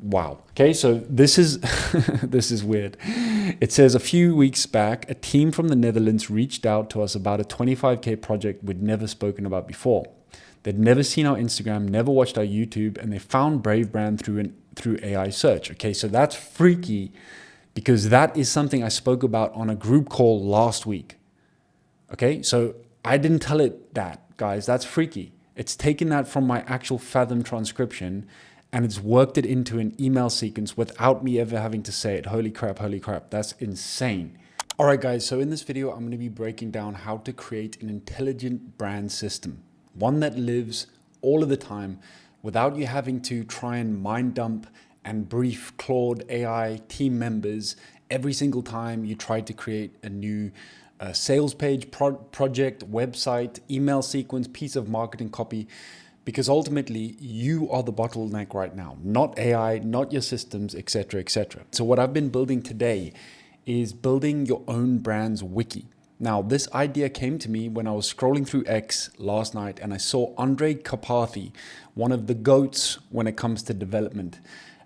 Wow. Okay, so this is this is weird. It says a few weeks back, a team from the Netherlands reached out to us about a 25K project we'd never spoken about before. They'd never seen our Instagram, never watched our YouTube, and they found Brave Brand through AI search. Okay, so that's freaky because that is something I spoke about on a group call last week. Okay, so I didn't tell it that, guys. That's freaky. It's taken that from my actual Fathom transcription and it's worked it into an email sequence without me ever having to say it. Holy crap, that's insane. All right, guys, so in this video, I'm gonna be breaking down how to create an intelligent brand system, one that lives all of the time without you having to try and mind dump and brief Claude AI team members every single time you try to create a new sales page, project, website, email sequence, piece of marketing copy. Because ultimately, you are the bottleneck right now, not AI, not your systems, etc., etc. So what I've been building today is building your own brand's wiki. Now, this idea came to me when I was scrolling through X last night and I saw Andre Karpathy, one of the GOATs when it comes to development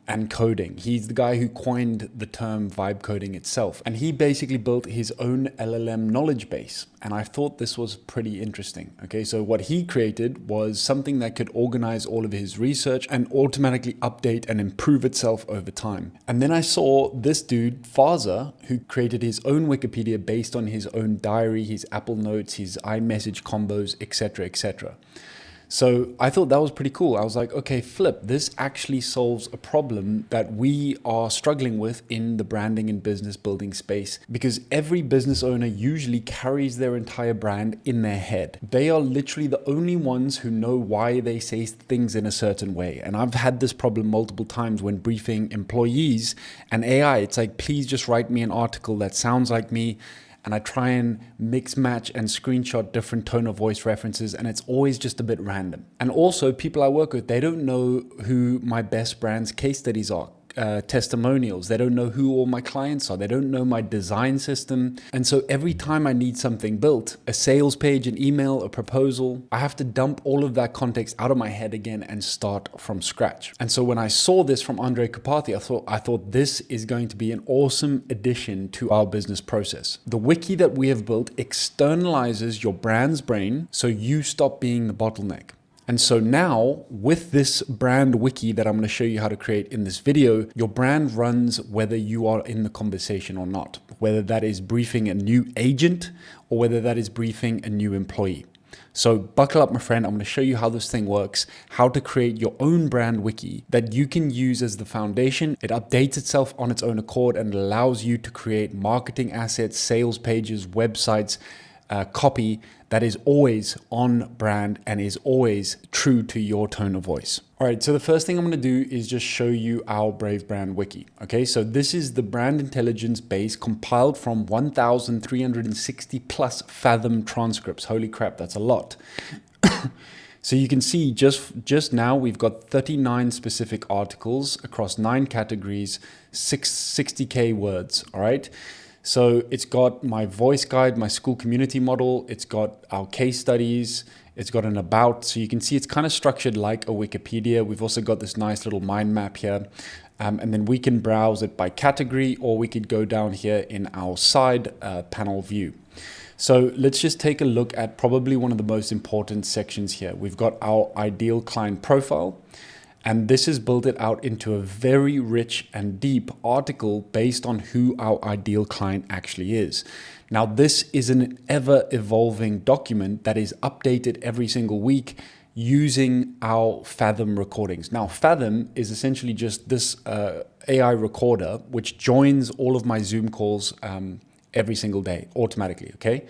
and coding. He's the guy who coined the term vibe coding itself. And he basically built his own LLM knowledge base. And I thought this was pretty interesting. Okay, so what he created was something that could organize all of his research and automatically update and improve itself over time. And then I saw this dude, Fathom, who created his own Wikipedia based on his own diary, his Apple Notes, his iMessage combos, etc., etc. So I thought that was pretty cool. I was like, okay, flip, this actually solves a problem that we are struggling with in the branding and business building space, because every business owner usually carries their entire brand in their head. They are literally the only ones who know why they say things in a certain way. And I've had this problem multiple times when briefing employees and AI. It's like, please just write me an article that sounds like me. And I try and mix, match, and screenshot different tone of voice references, and it's always just a bit random. And also, people I work with, they don't know who my best brands case studies are, testimonials. They don't know who all my clients are. They don't know my design system. And so every time I need something built, a sales page, an email, a proposal, I have to dump all of that context out of my head again and start from scratch. And so when I saw this from Andre Karpathy, I thought this is going to be an awesome addition to our business process. The wiki that we have built externalizes your brand's brain so you stop being the bottleneck. And so now with this brand wiki that I'm going to show you how to create in this video, your brand runs whether you are in the conversation or not, whether that is briefing a new agent or whether that is briefing a new employee. So buckle up, my friend. I'm going to show you how this thing works, how to create your own brand wiki that you can use as the foundation. It updates itself on its own accord and allows you to create marketing assets, sales pages, websites, copy that is always on brand and is always true to your tone of voice. All right, so the first thing I'm going to do is just show you our Brave Brand Wiki. Okay, so this is the brand intelligence base compiled from 1,360 plus Fathom transcripts. Holy crap, that's a lot. So you can see just now we've got 39 specific articles across 9 categories, 60K words, all right? So it's got my voice guide, my school community model, it's got our case studies, it's got an about. So you can see it's kind of structured like a Wikipedia. We've also got this nice little mind map here. And then we can browse it by category, or we could go down here in our side panel view. So let's just take a look at probably one of the most important sections here. We've got our ideal client profile. And this has built it out into a very rich and deep article based on who our ideal client actually is. Now, this is an ever evolving document that is updated every single week using our Fathom recordings. Now, Fathom is essentially just this AI recorder, which joins all of my Zoom calls every single day automatically, okay?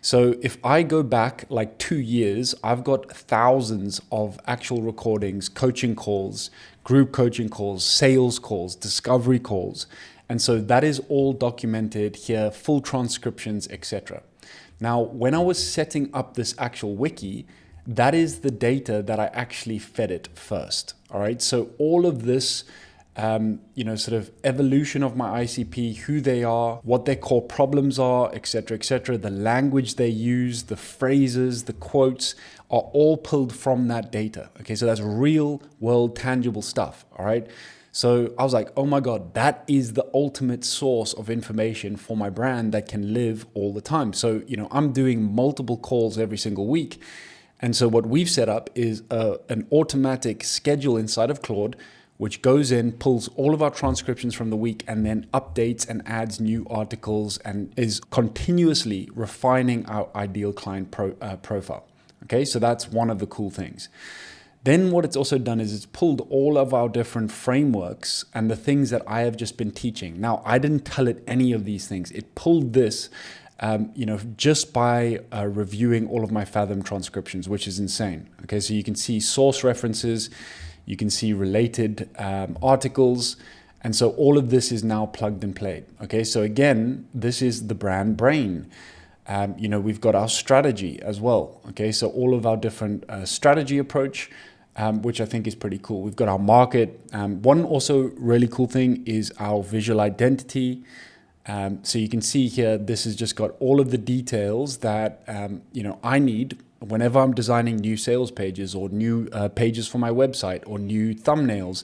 So if I go back like 2 years, I've got thousands of actual recordings, coaching calls, group coaching calls, sales calls, discovery calls. And so that is all documented here, full transcriptions, etc. Now, when I was setting up this actual wiki, that is the data that I actually fed it first. All right. So all of this sort of evolution of my ICP, who they are, what their core problems are, etc., the language they use, the phrases, the quotes are all pulled from that data. Okay, so that's real world tangible stuff. All right. So I was like, oh my God, that is the ultimate source of information for my brand that can live all the time. So, I'm doing multiple calls every single week. And so what we've set up is an automatic schedule inside of Claude, which goes in, pulls all of our transcriptions from the week, and then updates and adds new articles and is continuously refining our ideal client profile. Okay, so that's one of the cool things. Then what it's also done is it's pulled all of our different frameworks and the things that I have just been teaching. Now, I didn't tell it any of these things. It pulled this just by reviewing all of my Fathom transcriptions, which is insane. Okay, so you can see source references, you can see related articles, and so all of this is now plugged and played. Okay, so again, this is the brand brain. We've got our strategy as well. Okay, so all of our different strategy approach, which I think is pretty cool. We've got our market. One also really cool thing is our visual identity. So you can see here, this has just got all of the details that, I need whenever I'm designing new sales pages or new pages for my website or new thumbnails.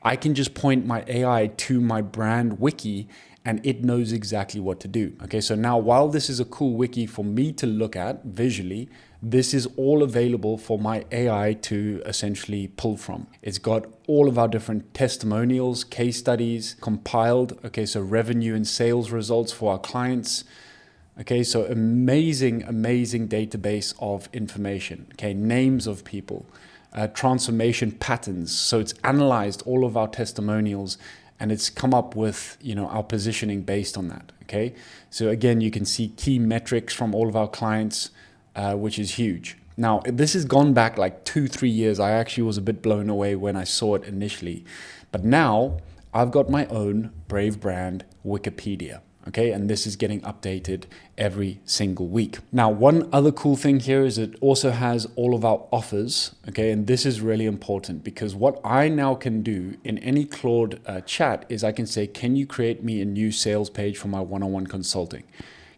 I can just point my AI to my brand wiki and it knows exactly what to do. Okay, so now while this is a cool wiki for me to look at visually, this is all available for my AI to essentially pull from. It's got all of our different testimonials, case studies compiled. Okay, so revenue and sales results for our clients. Okay, so amazing database of information. Okay, names of people, transformation patterns. So it's analyzed all of our testimonials and it's come up with, our positioning based on that. Okay, so again, you can see key metrics from all of our clients, which is huge. Now, this has gone back like 2-3 years. I actually was a bit blown away when I saw it initially, but now I've got my own Brave Brand Wikipedia. Okay, and this is getting updated every single week. Now, one other cool thing here is it also has all of our offers. Okay, and this is really important because what I now can do in any Claude chat is I can say, can you create me a new sales page for my one-on-one consulting?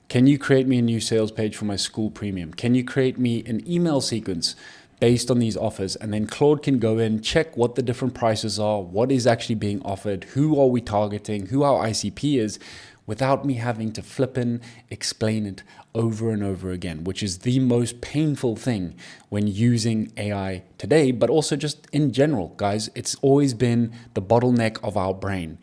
Can you create me a new sales page for my school premium? Can you create me an email sequence based on these offers? And then Claude can go in, check what the different prices are, what is actually being offered, who are we targeting, who our ICP is, without me having to flip in, explain it over and over again, which is the most painful thing when using AI today, but also just in general, guys. It's always been the bottleneck of our brain.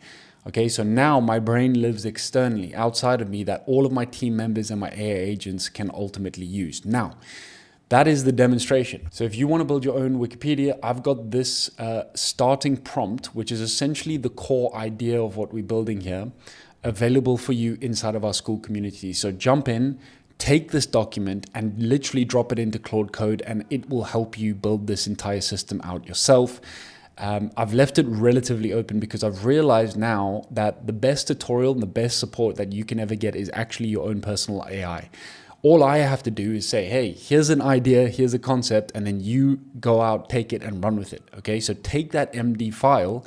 Okay, so now my brain lives externally outside of me that all of my team members and my AI agents can ultimately use. Now, that is the demonstration. So if you want to build your own Wikipedia, I've got this starting prompt, which is essentially the core idea of what we're building here, available for you inside of our school community. So jump in, take this document and literally drop it into Claude Code and it will help you build this entire system out yourself. I've left it relatively open because I've realized now that the best tutorial and the best support that you can ever get is actually your own personal AI. All I have to do is say, hey, here's an idea, here's a concept, and then you go out, take it and run with it. Okay, so take that MD file,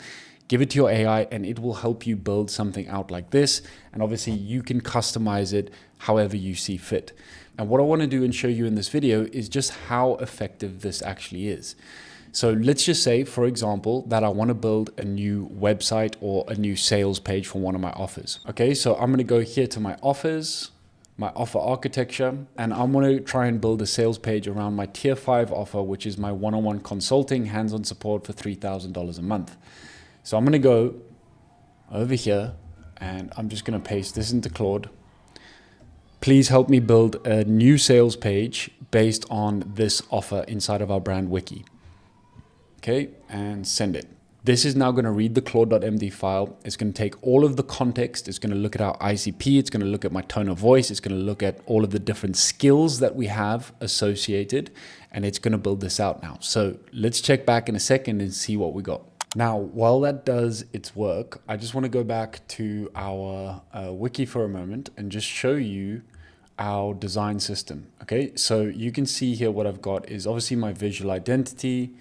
give it to your AI and it will help you build something out like this. And obviously you can customize it however you see fit. And what I want to do and show you in this video is just how effective this actually is. So let's just say, for example, that I want to build a new website or a new sales page for one of my offers. Okay, so I'm going to go here to my offers, my offer architecture, and I'm going to try and build a sales page around my tier 5 offer, which is my one-on-one consulting, hands-on support for $3,000 a month. So I'm going to go over here and I'm just going to paste this into Claude. Please help me build a new sales page based on this offer inside of our brand wiki. Okay, and send it. This is now going to read the claude.md file. It's going to take all of the context. It's going to look at our ICP. It's going to look at my tone of voice. It's going to look at all of the different skills that we have associated, and it's going to build this out now. So let's check back in a second and see what we got. Now, while that does its work, I just want to go back to our wiki for a moment and just show you our design system. Okay, so you can see here what I've got is obviously my visual identity,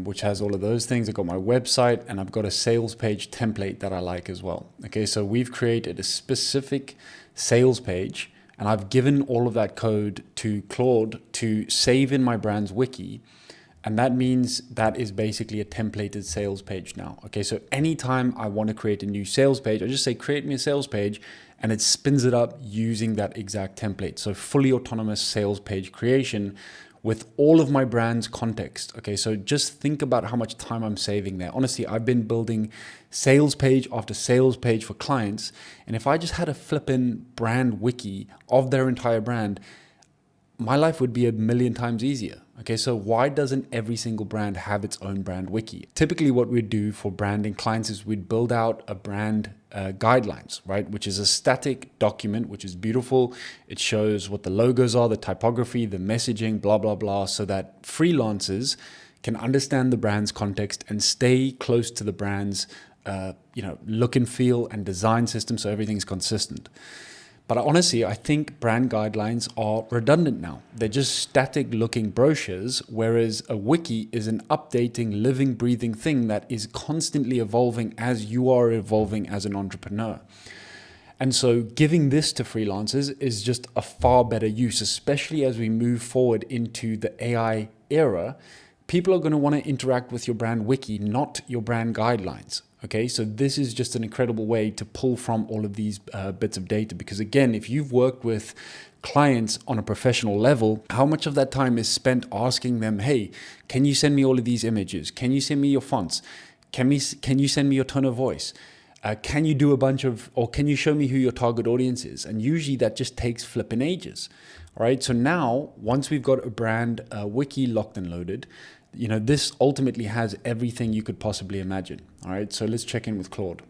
which has all of those things. I've got my website and I've got a sales page template that I like as well. Okay, so we've created a specific sales page and I've given all of that code to Claude to save in my brand's wiki. And that means that is basically a templated sales page now. Okay, so anytime I want to create a new sales page, I just say, create me a sales page, and it spins it up using that exact template. So fully autonomous sales page creation with all of my brand's context. Okay, so just think about how much time I'm saving there. Honestly, I've been building sales page after sales page for clients. And if I just had a flippin' brand wiki of their entire brand, my life would be a million times easier. Okay, so why doesn't every single brand have its own brand wiki? Typically what we'd do for branding clients is we'd build out a brand guidelines, right? Which is a static document, which is beautiful. It shows what the logos are, the typography, the messaging, blah, blah, blah, so that freelancers can understand the brand's context and stay close to the brand's look and feel and design system, so everything's consistent. But honestly, I think brand guidelines are redundant now. They're just static looking brochures, whereas a wiki is an updating, living, breathing thing that is constantly evolving as you are evolving as an entrepreneur. And so giving this to freelancers is just a far better use, especially as we move forward into the AI era. People are going to want to interact with your brand wiki, not your brand guidelines. Okay, so this is just an incredible way to pull from all of these bits of data, because again, if you've worked with clients on a professional level, how much of that time is spent asking them, hey, can you send me all of these images? Can you send me your fonts? Can you send me your tone of voice? Can you do a bunch of, or can you show me who your target audience is? And usually that just takes flipping ages. All right, so now once we've got a brand wiki locked and loaded, this ultimately has everything you could possibly imagine. All right, so let's check in with Claude.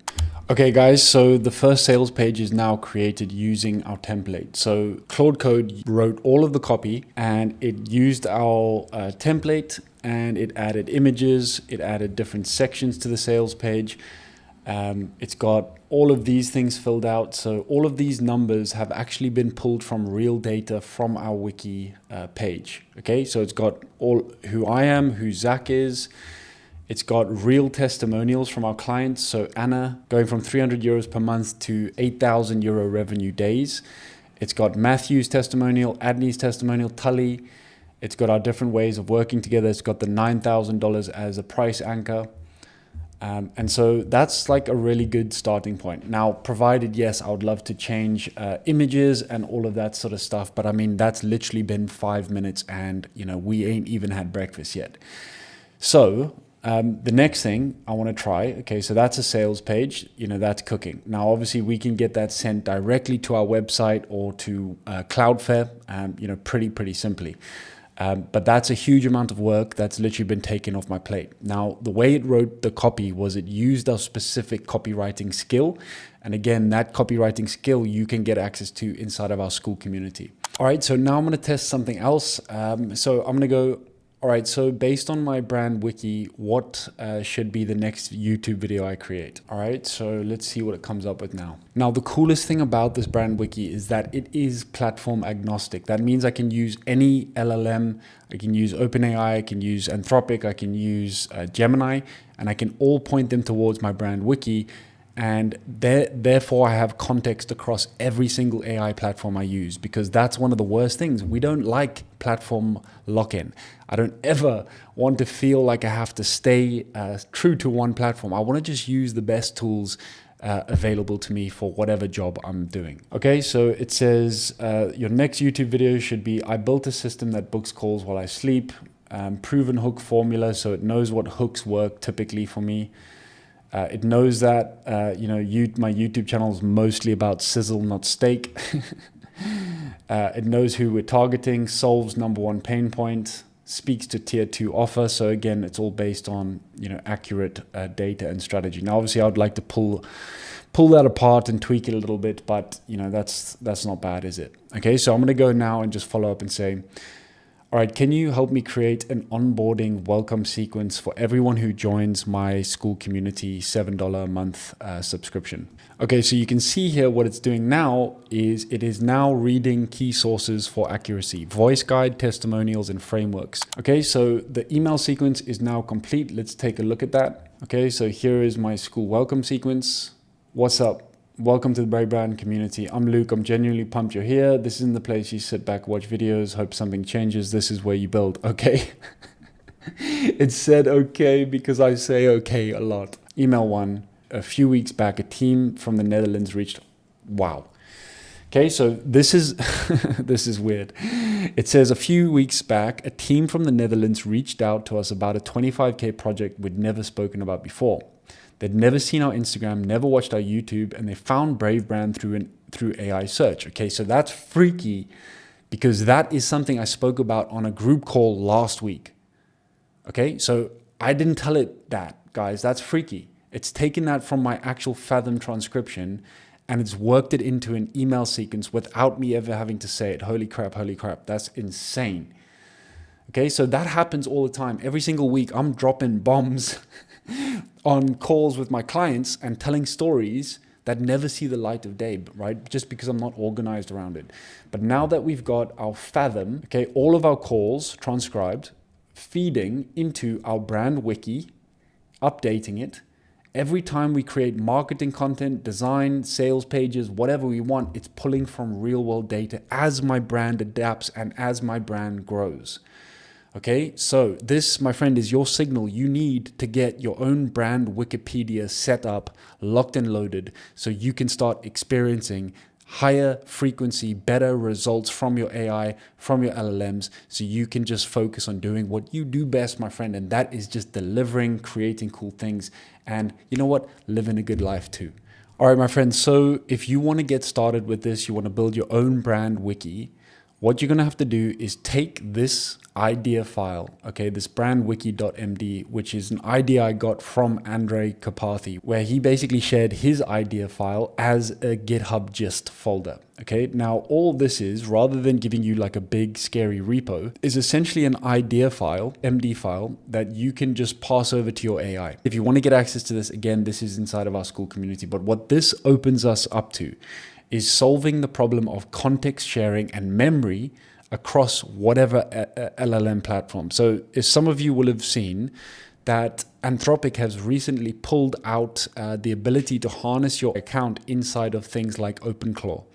Okay, guys, so the first sales page is now created using our template. So Claude Code wrote all of the copy, and it used our template, and it added images, it added different sections to the sales page. It's got all of these things filled out. So all of these numbers have actually been pulled from real data from our wiki page. Okay, so it's got all who I am, who Zach is. It's got real testimonials from our clients. So Anna going from 300 euros per month to 8,000 euro revenue days. It's got Matthew's testimonial, Adney's testimonial, Tully. It's got our different ways of working together. It's got the $9,000 as a price anchor. And so that's like a really good starting point. Now, provided, yes, I would love to change images and all of that sort of stuff. But I mean, that's literally been 5 minutes and, we ain't even had breakfast yet. So the next thing I want to try, okay, so that's a sales page, that's cooking. Now, obviously, we can get that sent directly to our website or to Cloudflare, pretty simply. But that's a huge amount of work that's literally been taken off my plate. Now, the way it wrote the copy was it used our specific copywriting skill. And again, that copywriting skill you can get access to inside of our school community. All right, so now I'm going to test something else. So I'm going to go, all right, so based on my brand wiki, what should be the next YouTube video I create? All right, so let's see what it comes up with now. Now, the coolest thing about this brand wiki is that it is platform agnostic. That means I can use any LLM, I can use OpenAI, I can use Anthropic, I can use Gemini, and I can all point them towards my brand wiki. And therefore, I have context across every single AI platform I use, because that's one of the worst things. We don't like platform lock-in. I don't ever want to feel like I have to stay true to one platform. I want to just use the best tools available to me for whatever job I'm doing. Okay, so it says your next YouTube video should be, I built a system that books calls while I sleep, proven hook formula, so it knows what hooks work typically for me. It knows that, my YouTube channel is mostly about sizzle, not steak. It knows who we're targeting, solves number one pain point, speaks to tier 2 offer. So again, it's all based on, accurate data and strategy. Now, obviously, I would like to pull that apart and tweak it a little bit, but, that's not bad, is it? Okay, so I'm going to go now and just follow up and say, all right, can you help me create an onboarding welcome sequence for everyone who joins my school community $7 a month subscription? Okay, so you can see here what it's doing now is it is now reading key sources for accuracy, voice guide, testimonials, and frameworks. Okay, so the email sequence is now complete. Let's take a look at that. Okay, so here is my school welcome sequence. What's up? Welcome to the Brave Brand community. I'm Luke. I'm genuinely pumped you're here. This isn't the place you sit back, watch videos, hope something changes. This is where you build. Okay. It said okay because I say okay a lot. Email 1, a few weeks back, a team from the Netherlands reached, wow. Okay, so this is this is weird. It says a few weeks back, a team from the Netherlands reached out to us about a 25K project we'd never spoken about before. They'd never seen our Instagram, never watched our YouTube, and they found Brave Brand through AI search. Okay, so that's freaky because that is something I spoke about on a group call last week. Okay, so I didn't tell it that, guys. That's freaky. It's taken that from my actual Fathom transcription and it's worked it into an email sequence without me ever having to say it. Holy crap, holy crap. That's insane. Okay, so that happens all the time. Every single week, I'm dropping bombs on calls with my clients and telling stories that never see the light of day, right? Just because I'm not organized around it. But now that we've got our Fathom, okay, all of our calls transcribed, feeding into our brand wiki, updating it. Every time we create marketing content, design, sales pages, whatever we want, it's pulling from real world data as my brand adapts and as my brand grows. Okay, so this, my friend, is your signal. You need to get your own brand Wikipedia set up, locked and loaded, so you can start experiencing higher frequency, better results from your AI, from your LLMs, so you can just focus on doing what you do best, my friend, and that is just delivering, creating cool things, and you know what? Living a good life too. All right, my friends, so if you want to get started with this, you want to build your own brand wiki, what you're going to have to do is take this idea file, okay, this brandwiki.md, which is an idea I got from Andrej Karpathy, where he basically shared his idea file as a GitHub gist folder. Okay, now all this is, rather than giving you like a big scary repo, is essentially an idea file, MD file, that you can just pass over to your AI. If you want to get access to this, again, this is inside of our school community, but what this opens us up to is solving the problem of context sharing and memory across whatever LLM platform. So if some of you will have seen that Anthropic has recently pulled out the ability to harness your account inside of things like OpenClaw.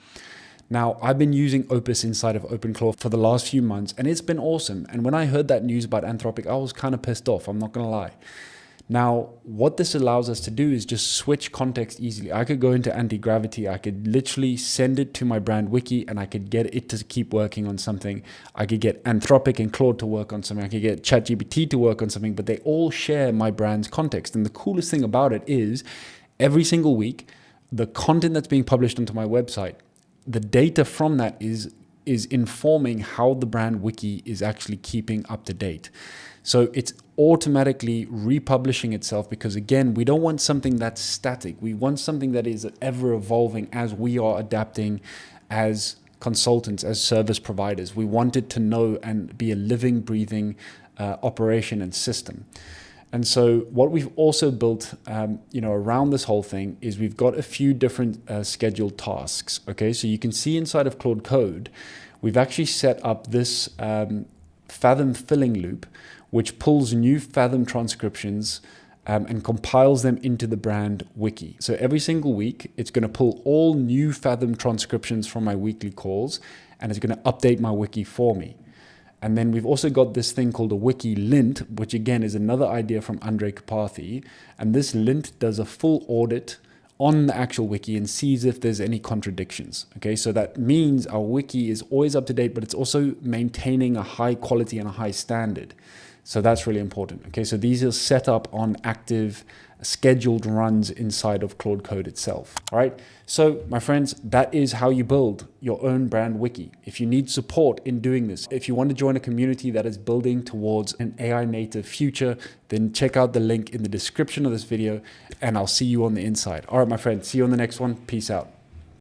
Now, I've been using Opus inside of OpenClaw for the last few months, and it's been awesome. And when I heard that news about Anthropic, I was kind of pissed off, I'm not gonna lie. Now, what this allows us to do is just switch context easily. I could go into anti-gravity, I could literally send it to my brand wiki and I could get it to keep working on something. I could get Anthropic and Claude to work on something. I could get ChatGPT to work on something, but they all share my brand's context. And the coolest thing about it is every single week, the content that's being published onto my website, the data from that is informing how the brand wiki is actually keeping up to date. So it's automatically republishing itself because, again, we don't want something that's static. We want something that is ever evolving as we are adapting as consultants, as service providers. We want it to know and be a living, breathing operation and system. And so what we've also built, around this whole thing is we've got a few different scheduled tasks. Okay, so you can see inside of Claude Code, we've actually set up this Fathom filling loop, which pulls new Fathom transcriptions and compiles them into the brand wiki. So every single week, it's going to pull all new Fathom transcriptions from my weekly calls, and it's going to update my wiki for me. And then we've also got this thing called a wiki lint, which again is another idea from Andrej Karpathy. And this lint does a full audit on the actual wiki and sees if there's any contradictions. Okay, so that means our wiki is always up to date, but it's also maintaining a high quality and a high standard. So that's really important. Okay, so these are set up on active scheduled runs inside of Claude Code itself. All right, so my friends, that is how you build your own brand wiki. If you need support in doing this, if you want to join a community that is building towards an AI native future, then check out the link in the description of this video and I'll see you on the inside. All right, my friends, see you on the next one. Peace out.